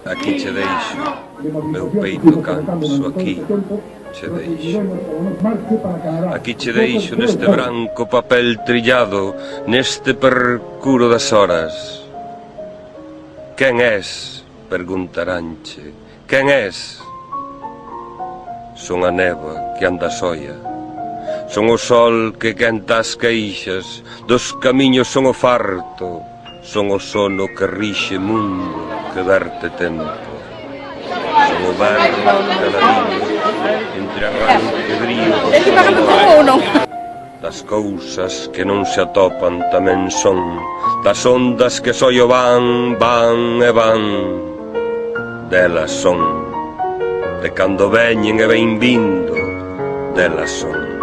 Aquí che deixo, meu peito canso, aquí che deixo. Aquí che deixo neste branco papel trillado, neste percuro das horas. Quen és? Preguntaranche. Quen és? Son a neva que anda soia. Son o sol que quenta as queixas, dos camiños son o farto, son o sono que rixe mundo, que verte tempo. Son o verde caladinho, entre arranque e brío. Das cousas que non se atopan tamén son, das ondas que soio van, van e van. Delas son, de cando veñen e ven vindo, delas son.